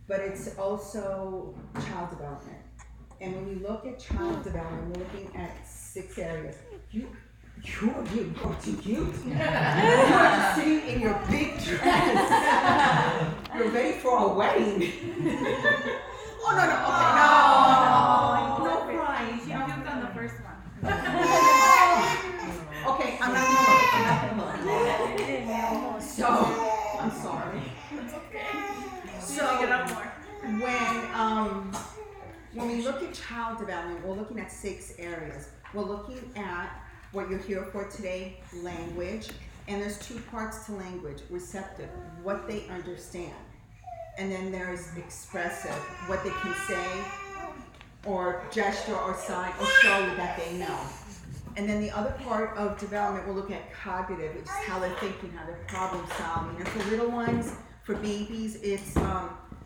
but it's also child development. And when we look at child development, we're looking at 6 areas. You are too cute. You're just sitting in your big dress. You're ready for a wedding. Oh, no, okay, no crying. She juked on the first one. Okay, I'm not gonna look. So, I'm sorry. It's okay. So, get up more. when we look at child development, we're looking at 6 areas. We're looking at what you're here for today, language, and there's 2 parts to language: receptive, what they understand, and then there's expressive, what they can say, or gesture, or sign, or show you that they know. And then the other part of development, we'll look at cognitive, which is how they're thinking, how they're problem solving. And for little ones, for babies, it's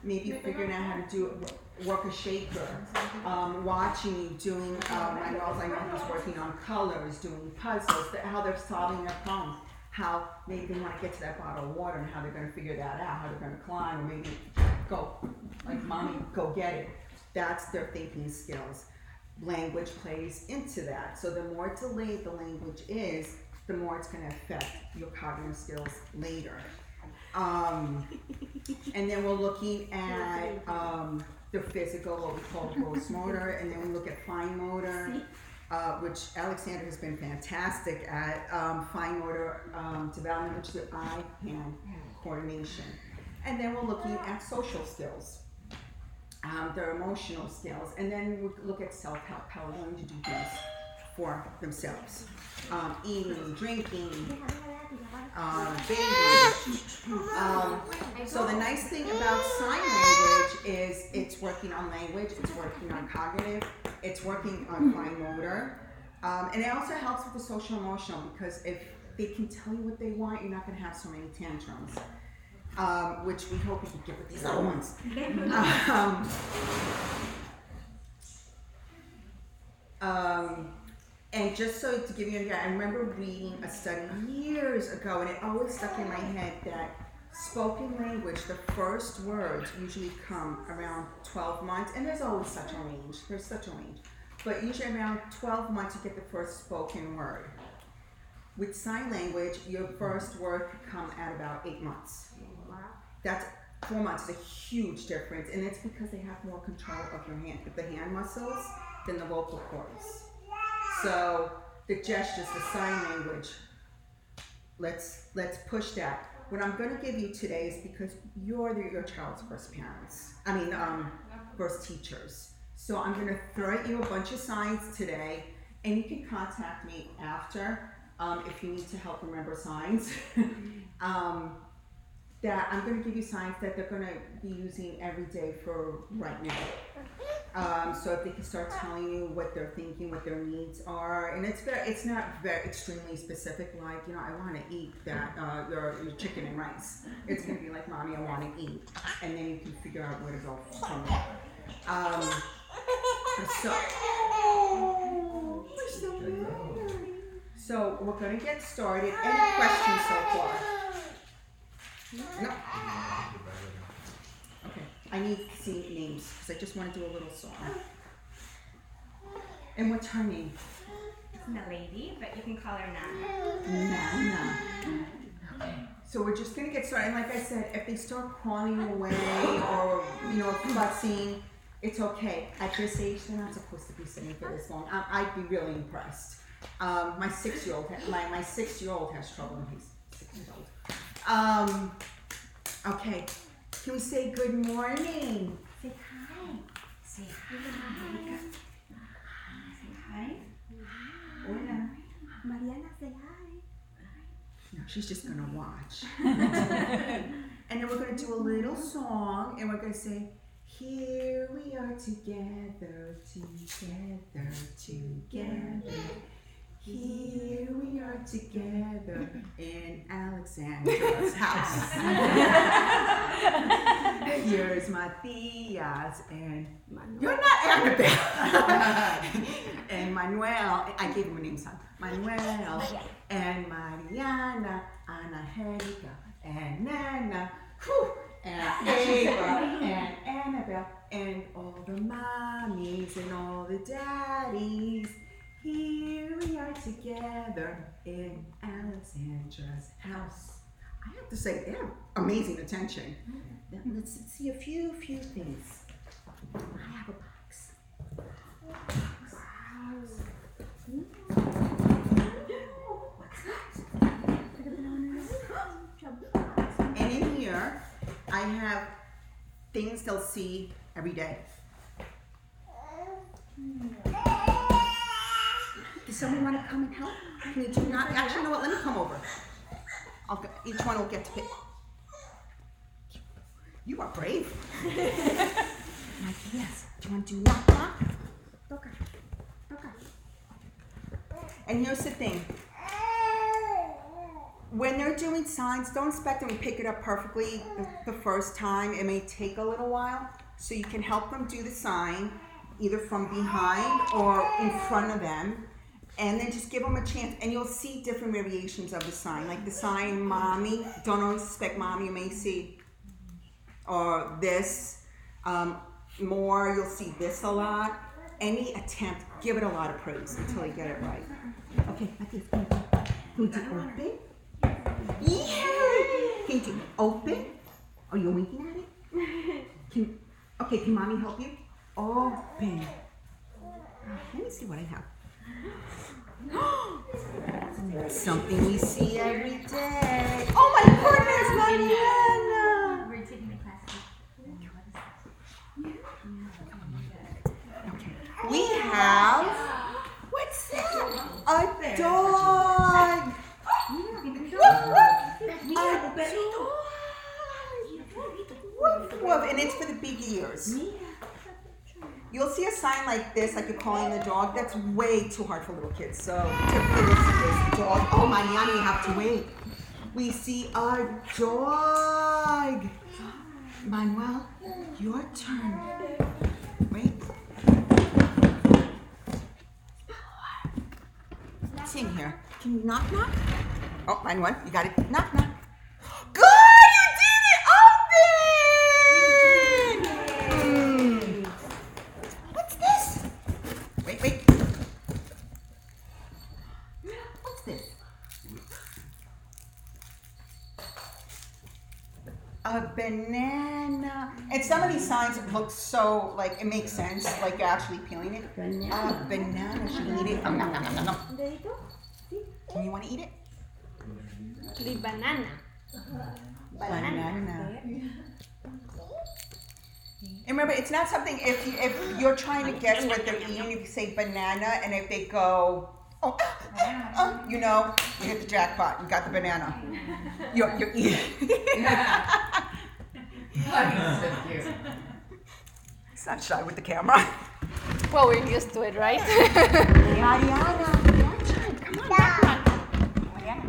maybe figuring out how to work a shaker, watching you doing, I know he's working on colors, doing puzzles, how they're solving their problems, how maybe they want to get to that bottle of water and how they're going to figure that out, how they're going to climb, or maybe go, like mommy, go get it. That's their thinking skills. Language plays into that. So the more delayed the language is, the more it's going to affect your cognitive skills later. And then we're looking at the physical, what we call gross motor, and then we look at fine motor, which Alexander has been fantastic at, fine motor development, which is the eye-hand coordination. And then we're looking at social skills, their emotional skills, and then we look at self-help, how they're going to do things for themselves. Eating, drinking, bathing. So the nice thing about sign language is it's working on language, it's working on cognitive, it's working on fine motor, and it also helps with the social emotional, because if they can tell you what they want, you're not going to have so many tantrums, which we hope we can get with these other ones. And just so to give you an idea, I remember reading a study years ago, and it always stuck in my head that spoken language, the first words usually come around 12 months, and there's always such a range, but usually around 12 months you get the first spoken word. With sign language, your first word could come at about 8 months. That's 4 months is a huge difference, and it's because they have more control of your hand, the hand muscles, than the vocal cords. So the gestures, the sign language, let's push that. What I'm going to give you today is because you're your child's first parents. First teachers. So I'm going to throw at you a bunch of signs today, and you can contact me after if you need to help remember signs. That I'm going to give you signs that they're going to be using every day for right now. So if they can start telling you what they're thinking, what their needs are, and it's not very extremely specific, like, I want to eat that your chicken and rice. It's going to be like, mommy, I want to eat, and then you can figure out where to go from there. So we're going to get started. Any questions so far? No. Okay, I need to see names because I just want to do a little song. And what's her name? It's Milady, but you can call her Nana. Nana. Okay. So we're just going to get started. And like I said, if they start crawling away or fussing, it's okay. At this age, they're not supposed to be sitting for this long. I'd be really impressed. My 6-year-old, my 6-year-old has trouble when he's 6 years old. Okay, can we say good morning? Say hi. Say hi. Say hi. Hola. Mariana, say hi. No, she's just gonna watch. And then we're gonna do a little song, and we're gonna say, here we are together, together, together. Here we are together in Alexandra's house. Here's Matias and you're not Annabelle. And Manuel. I gave him a name, son. Manuel and Mariana, Angelica and Nana, and Ava and together, and all the mommies and all the daddies. Here we are together in Alexandra's house. I have to say, they have amazing attention. Now, let's see a few things. I have a box. And in here, I have things they'll see every day. Does someone want to come and help? Can you do not? Actually, you know what? Let me come over. Each one will get to pick. You are brave. Like, yes. Do you want to do knock knock? Okay. And here's the thing. When they're doing signs, don't expect them to pick it up perfectly the first time. It may take a little while. So you can help them do the sign either from behind or in front of them. And then just give them a chance. And you'll see different variations of the sign. Like the sign, mommy. Don't always expect mommy. You may see, or this. More, you'll see this a lot. Any attempt, give it a lot of praise until you get it right. Okay, like this. Can you do open? Yeah! Can you do open? Are you winking at it? Can mommy help you? Open. Let me see what I have. Something we see every day. Oh my goodness, Mariana! We're taking the class. Okay. We have, what's that? A dog! Woof, woof. And it's for the big ears. You'll see a sign like this, like you're calling the dog. That's way too hard for little kids. So typically this dog. Oh, Mariana, you have to wait. We see a dog. Manuel, your turn. Wait. What's in here? Can you knock knock? Oh, Manuel, you got it. Knock knock. Good, you did it! Open! What's this? Wait. What's this? A banana. And some of these signs look so, like, it makes sense, like you're actually peeling it. A banana. Should we eat it? No. Do you want to eat it? The banana. Banana. And remember, it's not something, if you're trying to guess what they're eating, you say banana, and if they go, you know, you hit the jackpot. You got the banana. You're eating. He's not shy with the camera. Well, we're used to it, right? Mariana, your turn. Come on.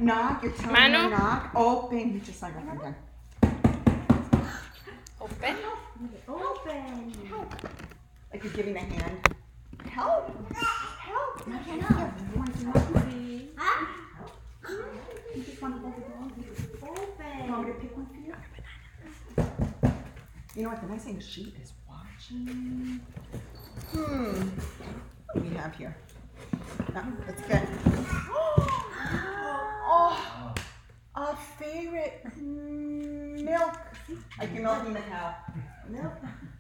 Knock, your turn. Manu? Knock. Open. You just like I'm done. Open. Like you're giving a hand. Help. Mariana, you want to do nothing? You just want to go to the dog. You want me to pick one for you? You know what? The nice thing is she is watching. What do we have here? Let's get. Oh, a favorite milk. Like you're milking the cow. Milk.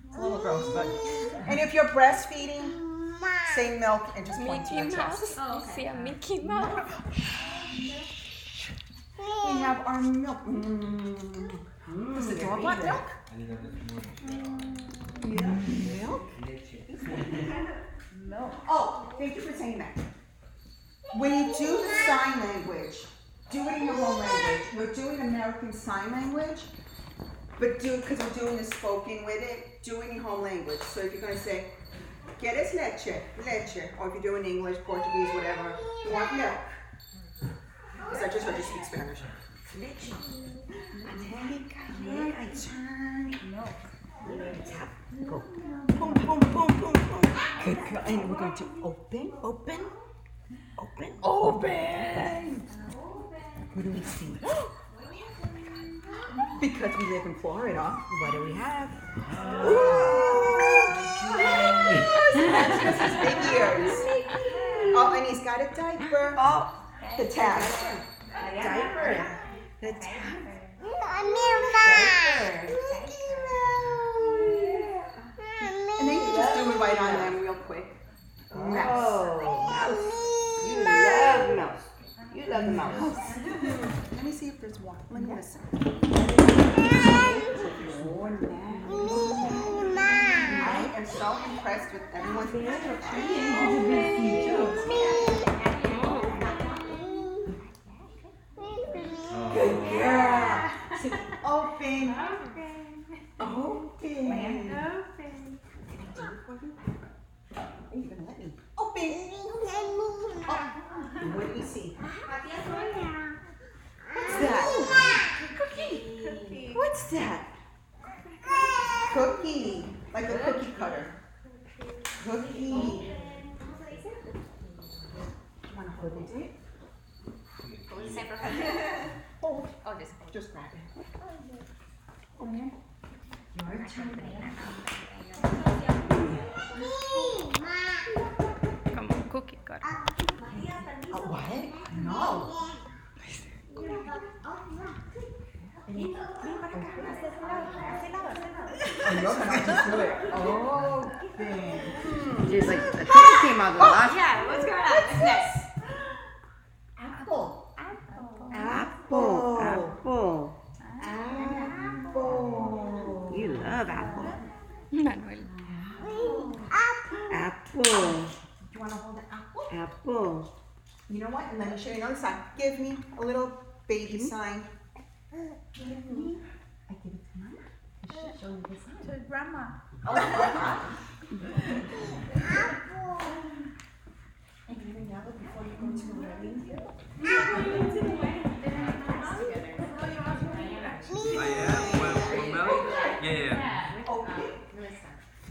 It's a little gross, but. And if you're breastfeeding, say milk and just point to your chest. Oh, okay. See a Mickey Mouse. We have our milk. Does the dog want milk? Milk? Milk. Oh, thank you for saying that. When you do the sign language, do it in your home language. We're doing American Sign Language, but because we're doing the spoken with it, do it in home language. So if you're going to say, ¿Quieres leche? Leche. Or if you're doing English, Portuguese, whatever, you want milk. Because I just heard you speak Spanish. Leche. I turn. Milk. Tap. Go. Boom, boom, boom, boom, boom. Good girl. And we're going to open. What do we see? Because we live in Florida, what do we have? Ooh. diaper. Oh, The tag. diaper. The Diaper. And then you just do it right on them real quick. Oh, mouse. You love mouse. You love the mouse. Let me see if there's one. Let me listen. I am so impressed with everyone's Good girl. Open. Open. Are you gonna let me? Open. Oh. What do you see? What's that? Cookie. What's that? Cookie. Like a cookie cutter. Cookie. You wanna hold it? Hold. Oh, Just grab it. Oh, man. Your turn. Como un cookie cutter. A what? No. Oh, you're gonna just do it. Open. She's like, the cookie came out of the last. Yeah, what's going on? What's this? Apple. Apple. Apple. Apple. You love apple. Manuel. Apple. You wanna hold an apple? Apple. You know what? And let me show you another sign. Give me a little baby sign. Give me. I give it to Mama. She'll show you the sign. To grandma. Oh, Grandma. And you remember before you go to the wedding? Yeah. Open.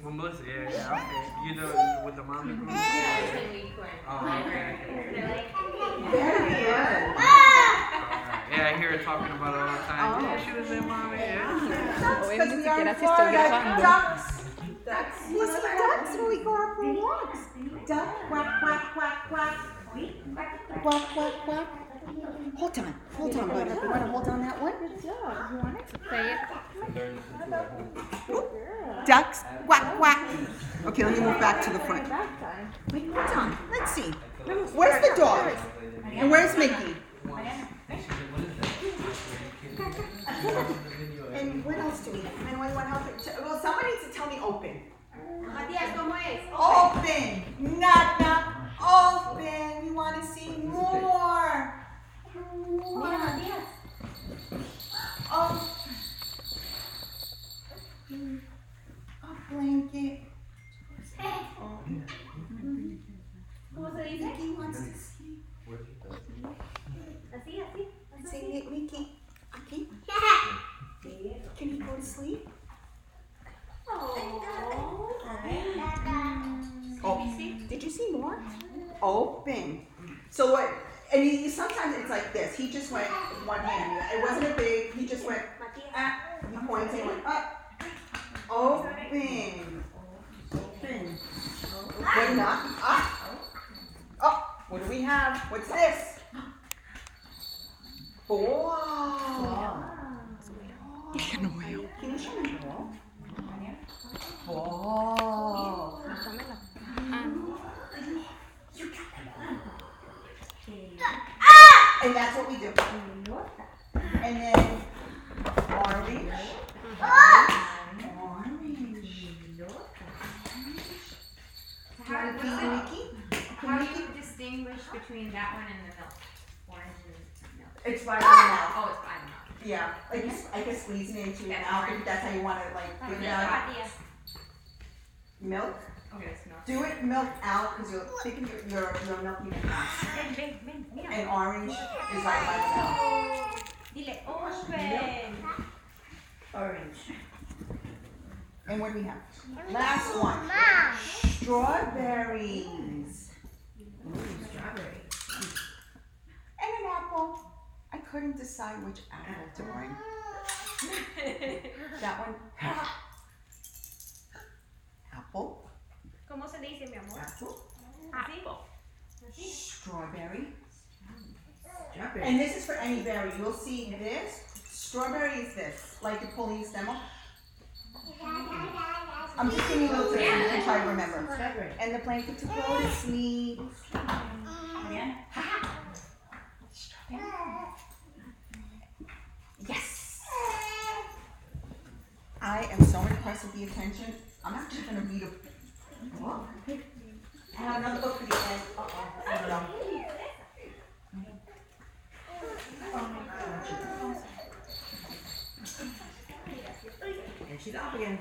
With Melissa, yeah, okay. You know, with the mommy group? Oh, okay. Very good. Yeah, I hear her talking about it all the time. Yeah, she was in mommy, yeah. Because we are in siquiera se estoy Florida. grabando. Ducks. We see ducks when we go out for walks. Duck, quack, quack, quack, quack. Quack, quack, quack. Hold on, buddy. You want to hold on that one? Say it. Ducks, quack, quack. Okay, let me move back to the front. Wait, hold on. Let's see. Where's the dog? And where's Mickey? And what else do we have? And what do you want help? Well, somebody needs to tell me open. Matías, ¿cómo es? Open. Knock, knock. Open. We want to see more. Mira, Matías. Oh. A blanket. ¿Cómo se dice? Mickey wants to sleep. Así, así. Say it, Mickey. Okay. Can you go to sleep? Oh, did you see more? Open. So what? And sometimes it's like this. He just went with one hand. It wasn't a big. He just went. He pointed and went up. Open. Open. Open up. Up. Oh, what do we have? What's this? Ball. Can you show me the ball? Ball. And that's what we do. And then orange. How do Mickey? you distinguish between that one and the milk? Orange and milk. It's right on the mouth. Oh, it's by the milk. Yeah, like I guess squeezing it into your mouth. If that's how you want to like give it out. Matías. Milk. Okay, it's milk. Do it milk out because you'll thicken your milk even faster. Ven, mira. And orange is right by the mouth. Dile, open. Orange. And what do we have? Last one. Strawberries. Strawberry. And an apple. I couldn't decide which apple to bring. That one. Apple. ¿Cómo se dice, mi amor? Apple. Apple. Así. strawberry. And this is for any berry. You'll see this. Strawberry is this, like the police demo. I'm just giving you a little tip so you can try to remember. And the blanket to go to sleep. Yes. I am so impressed with the attention. I'm actually going to read a book. And another book for the end. I don't know. And she's off again.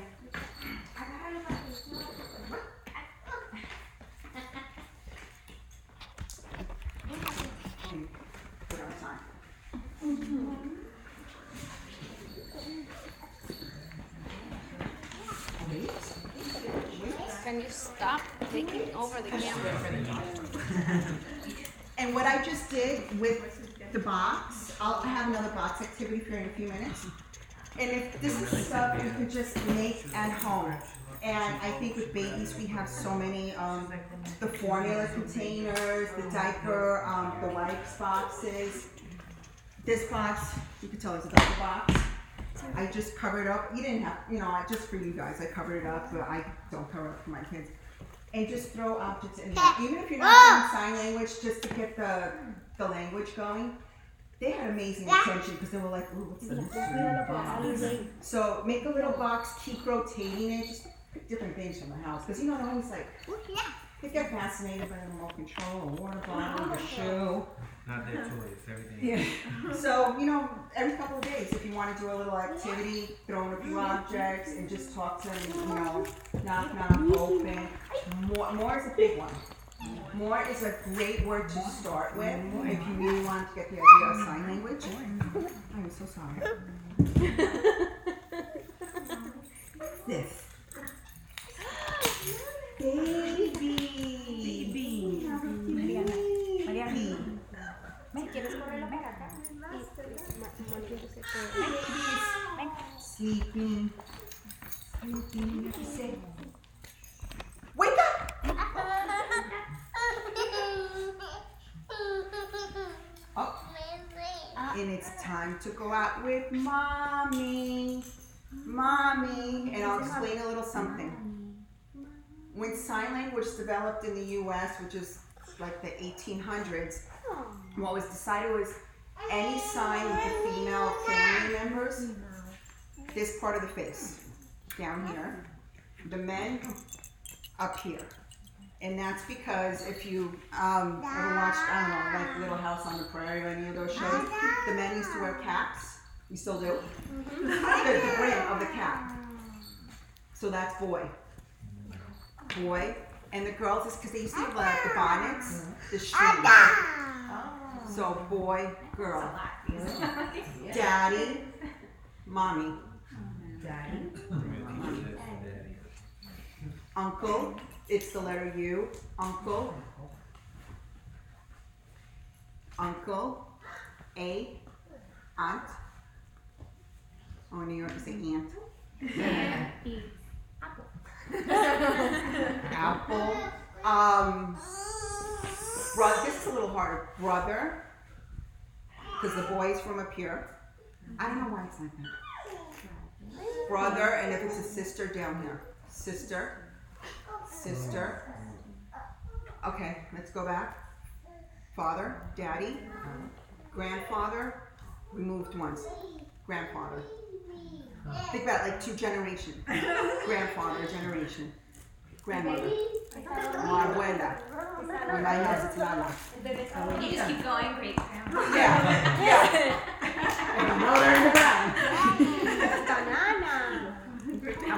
Put her on time. Can you stop taking over the camera? And what I just did with the box, I have another box activity for you in a few minutes. And if this is stuff you could just make at home. And I think with babies we have so many, the formula containers, the diaper, the wipes boxes. This box, you can tell it's a diaper box. I just covered up, you didn't have, just for you guys, I covered it up, but I don't cover it up for my kids. And just throw objects in there. Even if you're not doing sign language, just to get the language going. They had amazing attention because they were like, ooh, what's this? So make a little box, keep rotating it, just pick different things from the house. Because they're always like, they get fascinated by the remote control, a water bottle, a shoe. Not their toys, everything. Yeah. So, every couple of days, if you want to do a little activity, throw in a few objects and just talk to them, knock, knock, open. More is a big one. More is a great word to start with if you really want to get the idea of sign language. I'm so sorry. This. Baby. ¿Quieres correrlo para acá? Sleeping. Sleeping. Wake up! Oh. And it's time to go out with mommy. Mommy. And I'll explain a little something. When sign language developed in the US, which is like the 1800s, what was decided was any sign with the female family members, this part of the face, down here, the men up here. And that's because if you ever watched, like Little House on the Prairie or any of those shows, the men used to wear caps. We still do. The brim of the cap. So that's boy. Boy. And the girls is because they used to have like the bonnets, the shoes. So boy, girl. Daddy, mommy. Daddy. Mommy. Uncle, it's the letter U. Uncle. Uncle. A. Aunt. Oh, in New York you say aunt. Apple. Brother, this is a little harder. Brother. Because the boy's from up here. I don't know why it's like that. Brother, and if it's a sister, down here. Sister. Sister. Okay, let's go back. Father, daddy, grandfather, we moved once. Grandfather. Think about it, like 2 generations. Grandfather, generation. Grandmother. My abuela. When I has it's Lala. You just keep going, great grandma. Yeah. And the mother in the ground.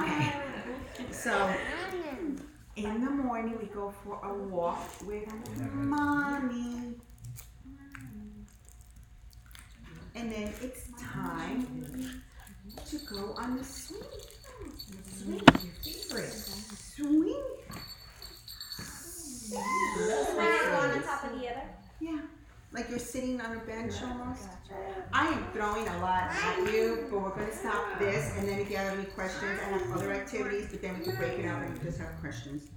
Okay. So, in the morning we go for a walk with mommy. And then it's time to go on the swing. Swing. Swing. One on top of the other? Yeah. Like you're sitting on a bench almost. I am throwing a lot at you, but we're going to stop this. And then if you have any questions, I have other activities, but then we can break it out and just have questions.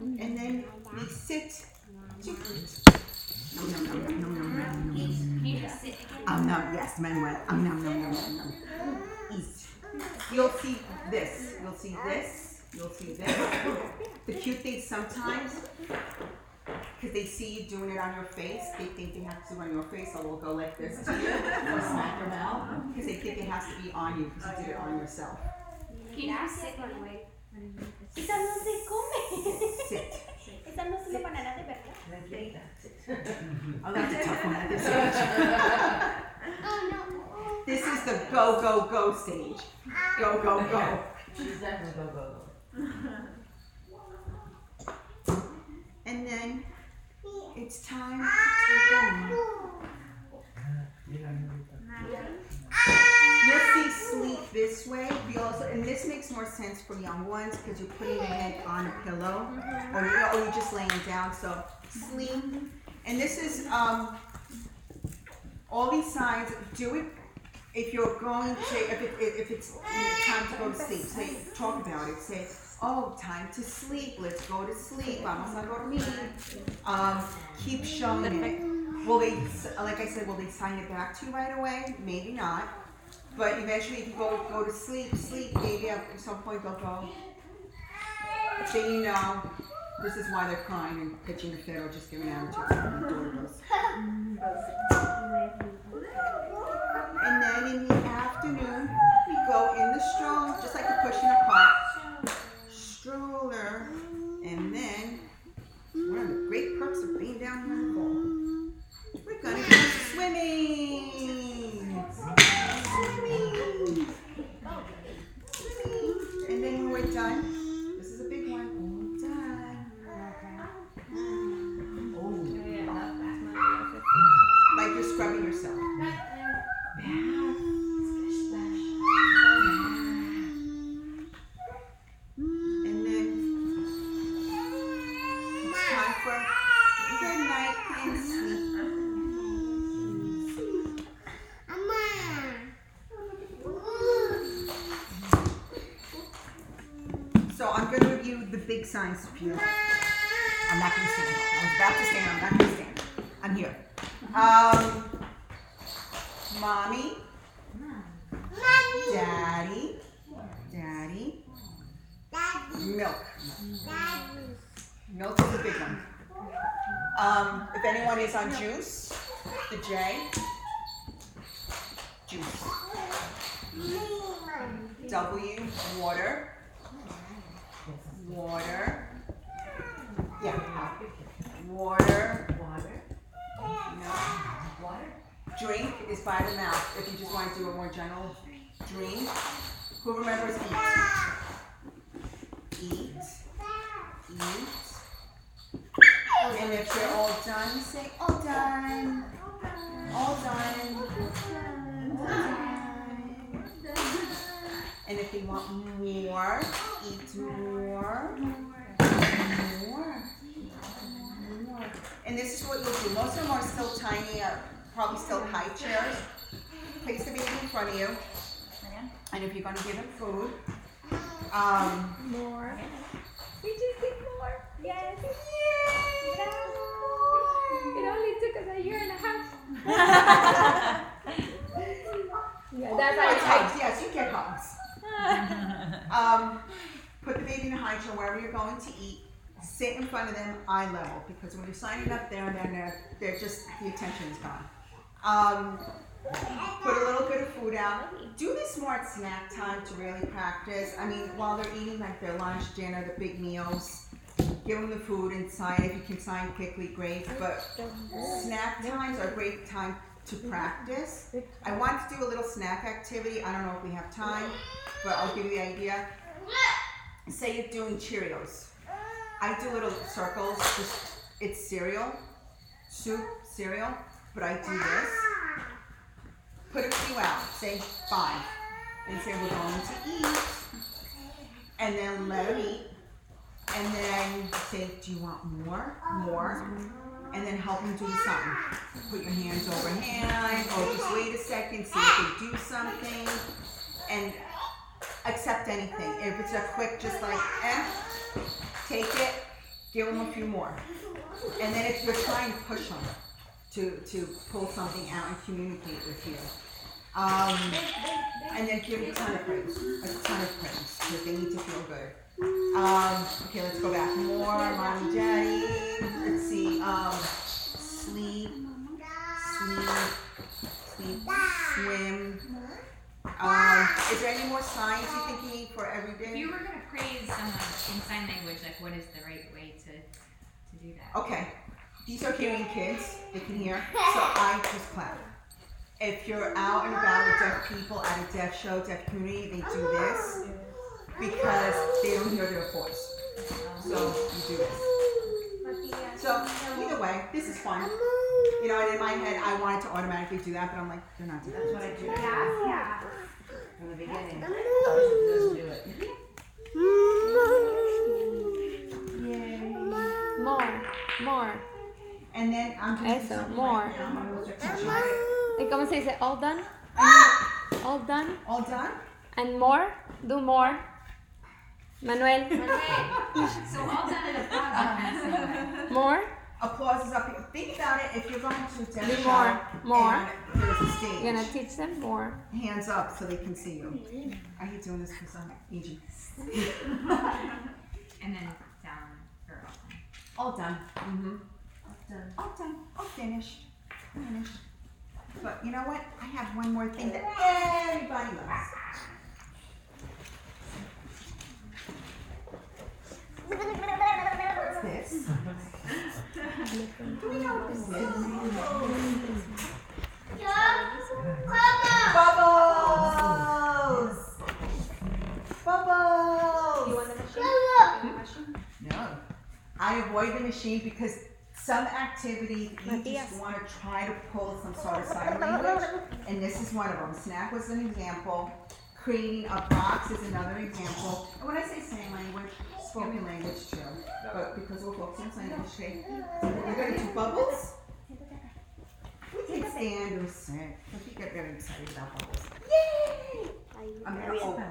And then we sit to eat. Nom, nom, nom, nom, nom, nom, nom, nom. Can you just sit again? Nom, yes, Manuel. Nom, nom, nom, nom, nom. Eat. You'll see this. You'll see this. You'll see this. The cute thing sometimes, because they see you doing it on your face, they think they have to do it on your face, so they'll go like this to you or smack your mouth, because they think it has to be on you because you did it on yourself. Can you just sit one way? Esa no se come. Sit. Esa no se le ponerá de verdad. Oh, that's a tough one at this age. Oh no. This is the go, go, go stage. Go, go, go. She's definitely go. And then it's time to take a nap. You'll see sleep this way. We also, and this makes more sense for young ones because you're putting your head on a pillow or you're just laying down. So sleep. And this is all these signs. Do it if you're going to, if it's time to go to sleep. Say, talk about it. Say, oh, time to sleep. Let's go to sleep. Vamos a dormir. Keep showing it. Will they, like I said, will they sign it back to you right away? Maybe not. But eventually, if you go to sleep, maybe at some point they'll go. Then you know this is why they're crying and pitching a fit or just giving attitude. And then in the afternoon, we go in the stroller, just like you're pushing a cart. Stroller. And then, one of the great perks of being down here in the fall, we're gonna go swimming. And then when we're done, this is a big one. We're done. Like you're scrubbing yourself. And then it's time for good night and sleep. So I'm going to review the big signs for you. I'm not going to stand. I was about to stand. I'm not going to stand. I'm here. Mommy. Daddy. Milk. Milk is the big one. If anyone is on juice, the J. Juice. W. Water. Yeah. Water. No. Drink is by the mouth. If you just want to do a more general drink. Who remembers eat? And if you're all done, say all done. All done. And if you want more, eat more. And this is what you'll do. Most of them are still tiny, probably still high chairs. Place the baby in front of you. And if you're going to give him food, More. We just did more. Yes. Yay! It only took us a year and a half. Yeah, that's how it's hugs. Yes, you get hugs. Put the baby in a high chair wherever you're going to eat. Sit in front of them eye level because when you're signing up there and then they're just, the attention is gone. Put a little bit of food out. Do this more at snack time to really practice. I mean, while they're eating like their lunch, dinner, the big meals, give them the food and sign. If you can sign quickly, great. But snack times are a great time to practice. I want to do a little snack activity. I don't know if we have time, but I'll give you the idea. Say you're doing Cheerios. I do little circles. It's cereal, soup, cereal, but I do this. Put a few out, say 5, and say we're going to eat, and then let them eat, and then say, do you want more, and then help them do something. Put your hands over hand, or just wait a second, see if they do something, and accept anything. If it's a quick, just like, take it, Give them a few more. And then if you're trying to push them to pull something out and communicate with you. And then give a ton of praise. Because they need to feel good. Okay, let's go back. More, mommy, daddy. Let's see. Sleep, swim. Is there any more signs you think you need for every If day? you were gonna praise someone in sign language, like what is the right way to do that? Okay, these are hearing kids, they can hear, so I just clap. If you're out and about with deaf people at a deaf show, deaf community, they do this because they don't hear their voice. So you do this. So either way, this is fun. You know, and in my head, I wanted to automatically do that, but I'm like, they're not doing That's that. what I do Yeah. from the beginning. Doesn't do it. More. And then I'm going to do Eso, something more. right now. I'm gonna go to attention. ¿Y cómo se dice? All done? All done? All done? And more? Do more. Manuel. So all done in applause. More? Applause is up here. Think about it. If you're going to a deaf Do show more. and there's a stage, You're gonna teach them more. hands up so they can see you. I hate doing this because I'm aging. And then down or up. All done. Mm-hmm. All done. All finished. Finished. But you know what? I have one more thing that everybody loves. What's this? Do we know what this is? Bubbles! Bubbles! You want the machine? No. I avoid the machine because some activity you just want to try to pull some sort of sign language, and this is one of them. Snack was an example. Creating a box is another example. And when I say sign language, spoken language too. But because we're focusing on sign language today, we're going to do bubbles. We can stand or sit. I think get very excited about bubbles. Yay! I'm going to open.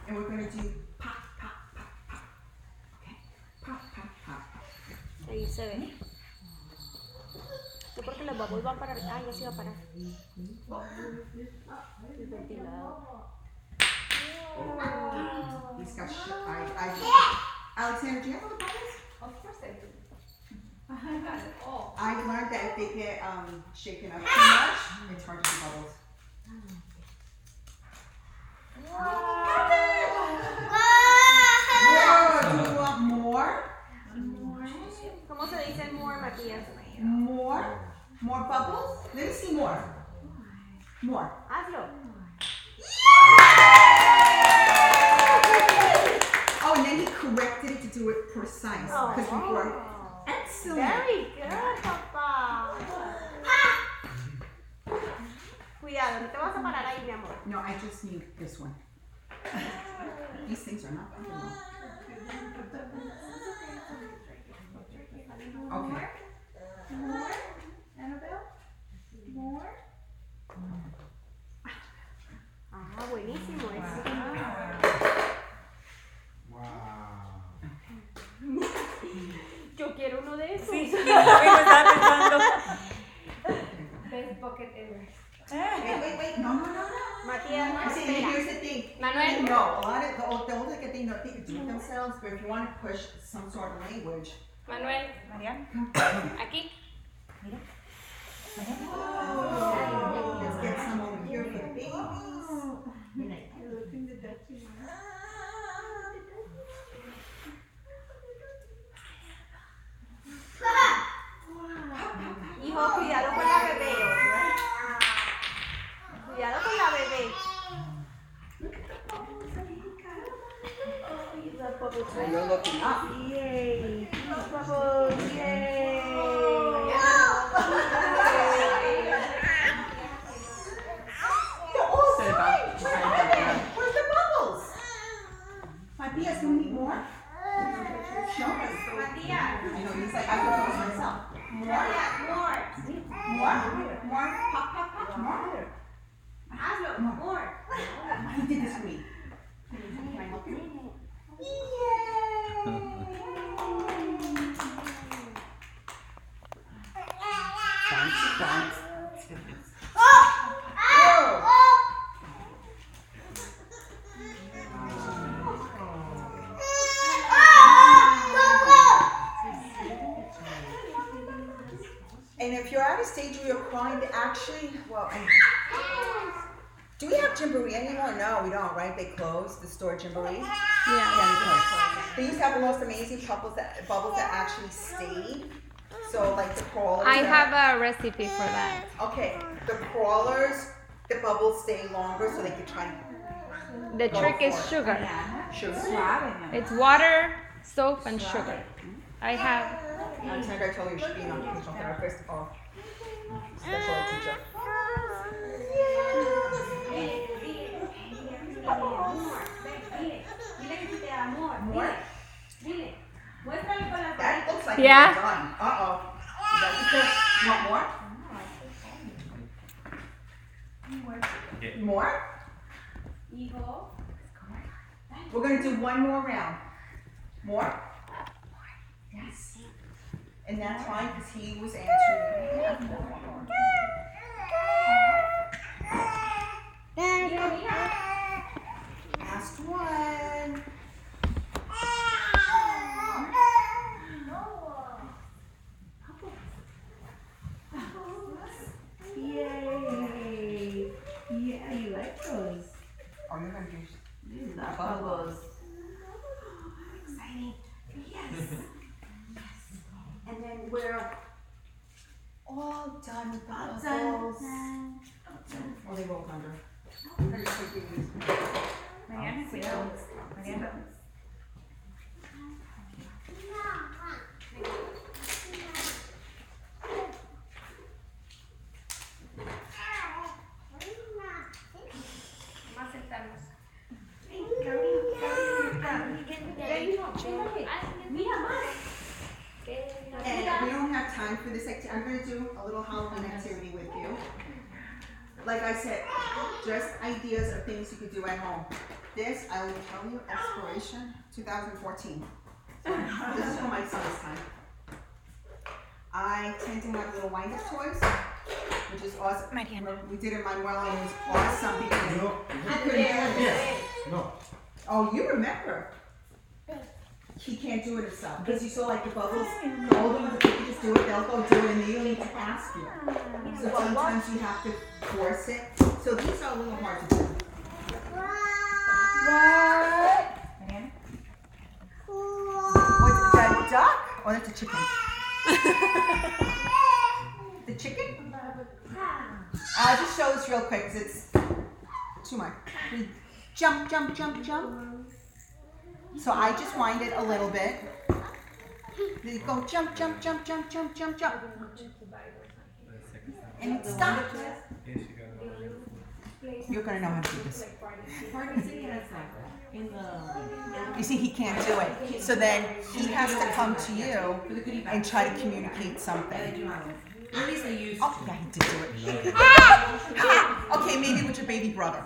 And we're going to do pop, pop, pop, pop. Okay. Pop, pop, pop. Ahí se ve. Yo porque los babos van para arriba. Ah, ya se iba a parar. El ventilador. He's got Alexander, do you have all the bubbles? Of course I do. I've learned that if they get shaken up too much, it's hard to do bubbles. Whoa, do you want more? ¿Cómo se dice more, Matías? More? More bubbles? Let me see more. More. Hazlo. Oh, and then he corrected it to do it precise. Because before, excellent. Very good, papá. Cuidado, no te vas a parar ahí, mi amor. No, I just need this one. These things are not big enough. Okay. More? Annabelle? More? Ah, buenísimo eso. Yo quiero uno de esos. Best bucket ever. Wait. No. Matías, no, See, espera. here's the thing. Manuel. No, a lot of the older get they know they can do it themselves, but if you want to push some sort of language. Manuel. Aquí. Oh, let's get some over here for the babies. Hijo, cuidado con la bebé. Cuidado con la bebé. You're looking up. Yay. Bubbles. Yay. They're all fine. Where's the bubbles? Matías, do we need more? Show us. I know, he's like, I can do this myself. More? Pop, more. Hazlo, more. He did this for me. Can I help you? Yay! Bouncy, bounce. And if you're at a stage where you're crying, actually, do we have Gymboree anymore? No, we don't, right? They closed the store Gymboree. Yeah. They closed. They used to have the most amazing bubbles that actually stayed. So like the crawlers. I have a recipe for that. Okay, the crawlers, the bubbles stay longer, so they can try. The trick is sugar. Sugar. It's water, soap, and sugar. I have. Alexandra, I told you you should be an occupational therapist or special ed teacher. More? That looks like Yeah. it's done. Uh-oh. Want more? More? We're going to do one more round. More? Yes. And that's fine because he was answering. Last one. Yay! Yeah, you like those. Oh, you're going to do You love bubbles. exciting. Yes. And then we're all done with the bubbles. Oh, they rolled under. Mariana, cuidado. Mariana. Vamos a sentarnos. And we don't have time for this activity. I'm going to do a little Halloween activity with you. Like I said, just ideas of things you could do at home. This, I will tell you, Exploration 2014. This is for my son's time. I tend to have little wind-up toys, which is awesome. We did it Manuel and it was awesome because he couldn't do it. No. Oh, you remember. He can't do it himself because you saw like the bubbles. The older ones, if you just do it, they'll go do it and they don't need to ask you. So sometimes you have to force it. So these are a little hard to do. What? What's that, a duck? Or that's a chicken? The chicken? I'll just show this real quick because it's too much. We jump, jump, jump, jump. So I just wind it a little bit. Then you go jump, jump, jump, jump, jump, jump, jump. And it stops. You're gonna know how to do this. You see, he can't do it. So then he has to come to you and try to communicate something. At least they used Oh, yeah, he did do it. Okay, maybe with your baby brother.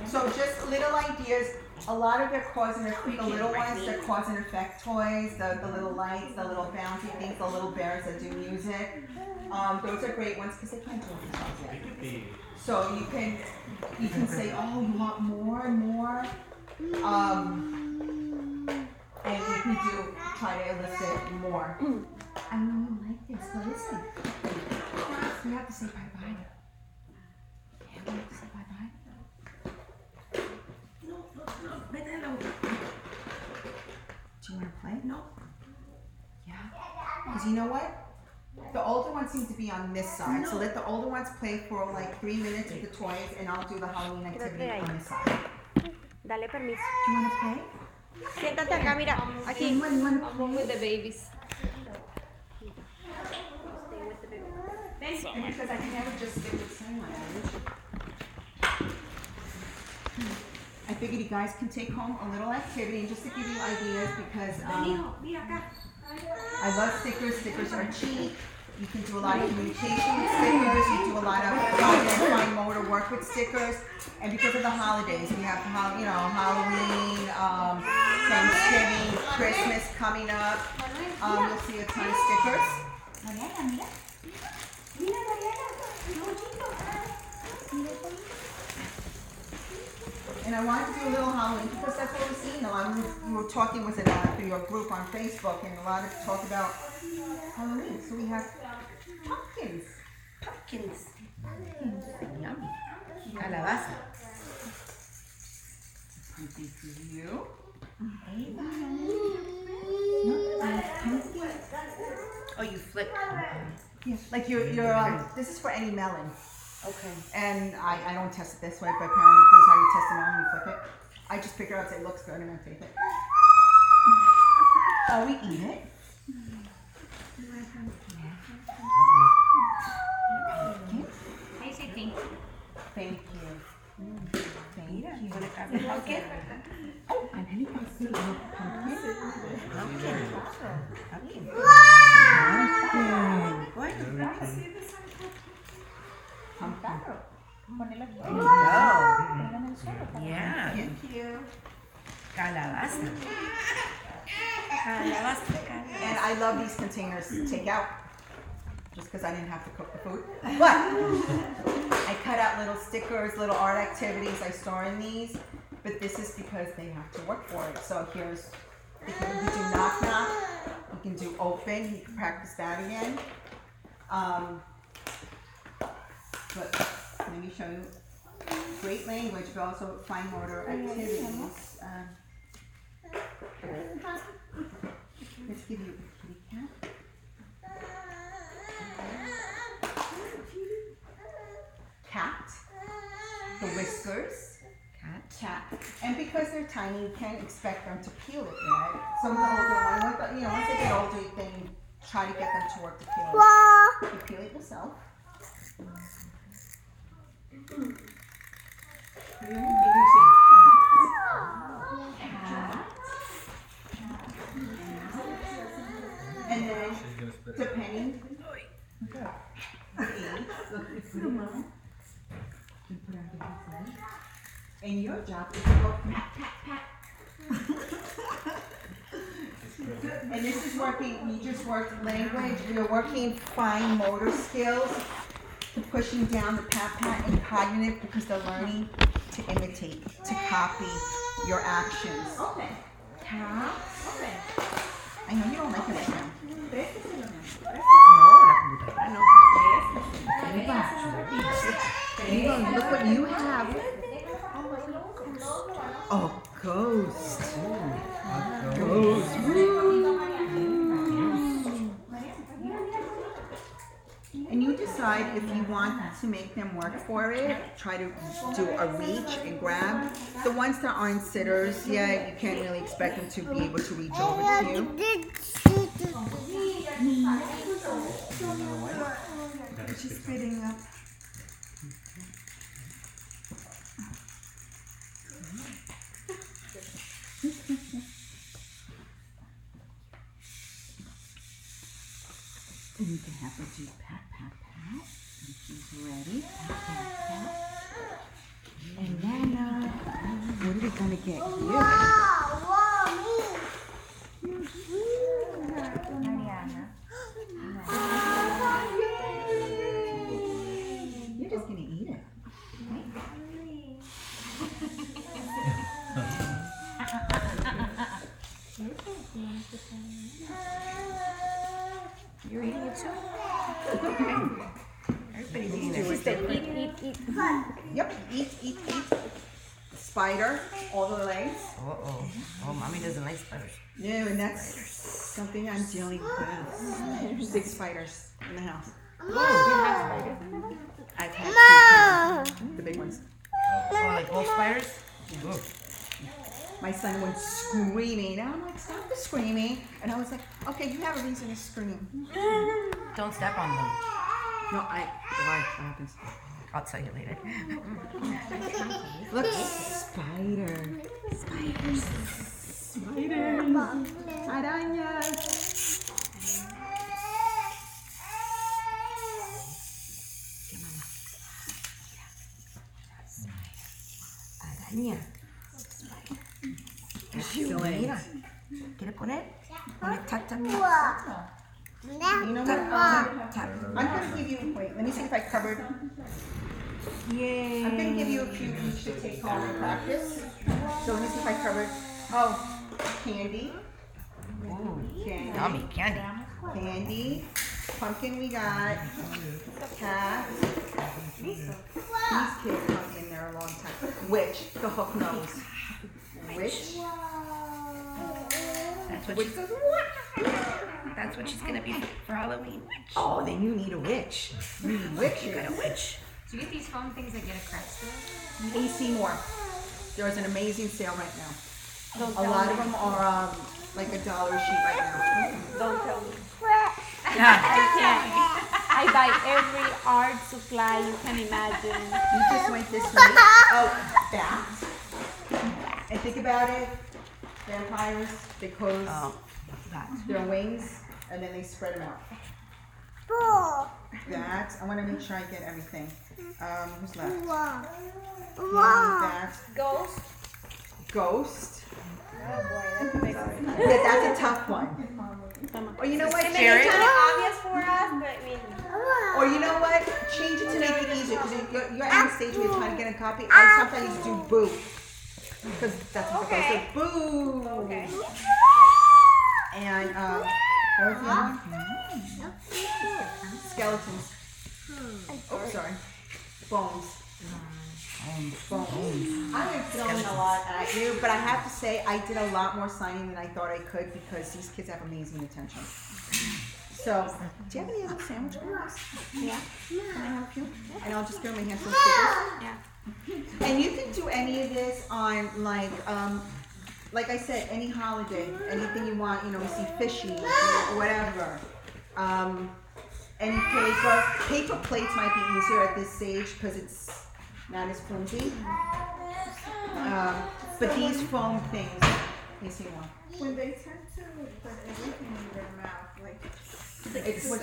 So just little ideas. A lot of they're cause and effect. The little ones, they're cause and effect toys. The little lights, the little bouncy things, the little bears that do music. Those are great ones because they can't do it themselves yet. So you can say, oh, you want more and more. And you can try to elicit more. I know you like this, but listen. We have to say bye-bye. Yeah, we have to say bye-bye. Do you want to play? No. Yeah? Because you know what? The older ones seem to be on this side. So let the older ones play for like 3 minutes with the toys and I'll do the Halloween activity on this side. Dale permiso. Do you want to play? Siéntate acá, mira. Aquí. Anyone want to play? With the babies. Because I can never just stick with someone. I figured you guys can take home a little activity and just to give you ideas because I love stickers. Stickers are cheap. You can do a lot of communication with stickers. You do a lot of fine motor work with stickers, and because of the holidays, we have Halloween, Thanksgiving, Christmas coming up. You'll see a ton of stickers. Mariana, mira. Mira, Mariana. And I wanted to do a little Halloween because that's what we're seeing a lot. We were talking with it through your group on Facebook, and a lot of talk about Halloween. So we have pumpkins. Pumpkins. Yummy. Calabaza. Pumpkin for you. Oh, you flick. Yeah. Like your this is for any melon. Okay. And I don't test it this way, but apparently this is how you test the melon, you flip it. I just pick it up and say it looks good and I take it. Oh, we eat it. I say thank you. Thank you. Thank you. Want to grab the pumpkin? Oh, and anybody see a little pumpkin? Pumpkin. Pumpkin. Pumpkin. Ponelo aquí. There you go. Ponelo en el suelo. Yeah. Thank you. Calabaza. Calabaza. And I love these containers to take out. Just because I didn't have to cook the food. But I cut out little stickers, little art activities I store in these. But this is because they have to work for it. So here's, you can do knock knock. You can do open. You can practice that again. But let me show you. Great language, but also fine motor activities. Let's give you a kitty cat. Cat. The whiskers. Cat. And because they're tiny, you can't expect them to peel it, right? Some of the older ones, once they get older, you can try to get them to work to peel it. You peel it yourself. And then, depending the age, look, you put them on. You put on the side. And your job is to go pat, pat, pat. And this is working, we just worked language, we are working fine motor skills, pushing down the pat, pat, and cognitive because they're learning to imitate, to copy your actions. Open. Cat. Open. I know you don't like it right now. No, la computadora no. Eva, look what you have. Oh, ghost. Ghost. And you decide if you want to make them work for it. Try to do a reach and grab. The ones that aren't sitters yet, you can't really expect them to be able to reach over to you. She's spitting up. Then you can have her do pat, pat, pat. And she's ready. Pat, pat, pat. And Nana, what are we gonna get you? Mariana. You're just gonna eat it. You're eating it too? Everybody's eating it. She said eat, eat. Yep, eat. Spider, all the legs. Uh-oh. Oh, mommy doesn't like spiders. No, and that's something I'm dealing with. 6 spiders in the house. I've had 2, the big ones. Oh, like wolf spiders? Ooh. My son went screaming. And I'm like, stop the screaming. And I was like, okay, you have a reason to scream. Don't step on them. No, why? What happens? I'll tell you later. Look, spider. Spiders. Arañas. Mira. Mira. ¿Quieres poner? Poner tap, tap, tap. You know what? Tap, tap. I'm gonna give you, wait, let me see if I covered. Yay. I'm gonna give you a few each to take home and practice. So let me see if I covered. Oh, candy. Candy. Yummy candy. Candy. Pumpkin we got. Cat. These kids hung in there a long time. Witch. The hook nose. Witch. That's what she's gonna be for Halloween. Oh, then you need a witch. You need witches. You got a witch. Do you get these foam things that get a crest to it? AC Moore. There's an amazing sale right now. Don't A tell lot me. of them are like $1 sheet right now. Don't tell me. Yeah. I can't. I buy every art supply you can imagine. You just went this way. Oh, bats. And think about it. Vampires, they close Oh, that. their wings and then they spread them out. Bats. I want to make sure I get everything. Who's left? Bats. Ghost. Ghost. Oh boy, that's a big one. Yeah, that's a tough one. Or you know what? It makes it kind of obvious for us, but I mean. Or you know what? Change it to make it easier because you're at a stage where you're trying to get a copy. I sometimes do boo. Because that's what it goes. So boo. Okay. And what was the other one? Skeletons. Oh, sorry. Bones. Bones. I've been filming a lot at you, but I have to say I did a lot more signing than I thought I could because these kids have amazing attention. So, do you have any other sandwich boards? Yeah. Can I have a few? And I'll just give them a handful of stickers. Yeah. And you can do any of this on like I said, any holiday, anything you want. You know, we see fishy or whatever. Any paper. Paper plates might be easier at this stage because it's not as flimsy. But these foam things, you see one. When they tend to put everything in their mouth, like It's what,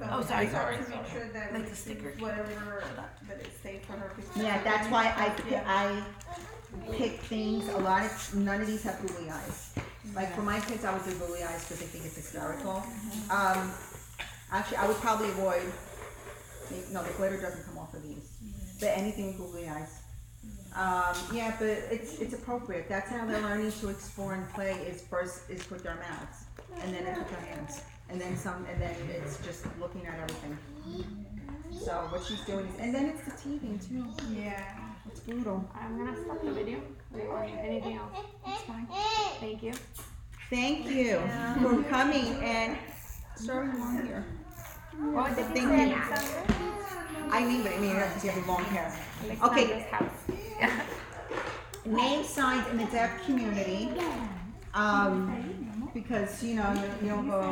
Oh, sorry, I sorry. have to make sure that Like we the sticker. use whatever that is safe for her. because- yeah, that's why I pick things. A lot of none of these have googly eyes. Like for my kids, I would do googly eyes because they think it's hysterical. Actually, I would probably avoid. No, the glitter doesn't come off of these. But anything with googly eyes. Yeah, but it's appropriate. That's how they're learning to explore and play. Is first is with their mouths, and then it's with their hands, and then it's just looking at everything. So what she's doing is, and then it's the teething too. Yeah. It's brutal. I'm gonna stop the video. Do you want anything else? It's fine. Thank you. Thank you for coming and serving long here. What did Thank you say, you. Alexander? I mean, but I mean, because you have long hair. Alexander's house. Name signs in the deaf community. Because you know you don't go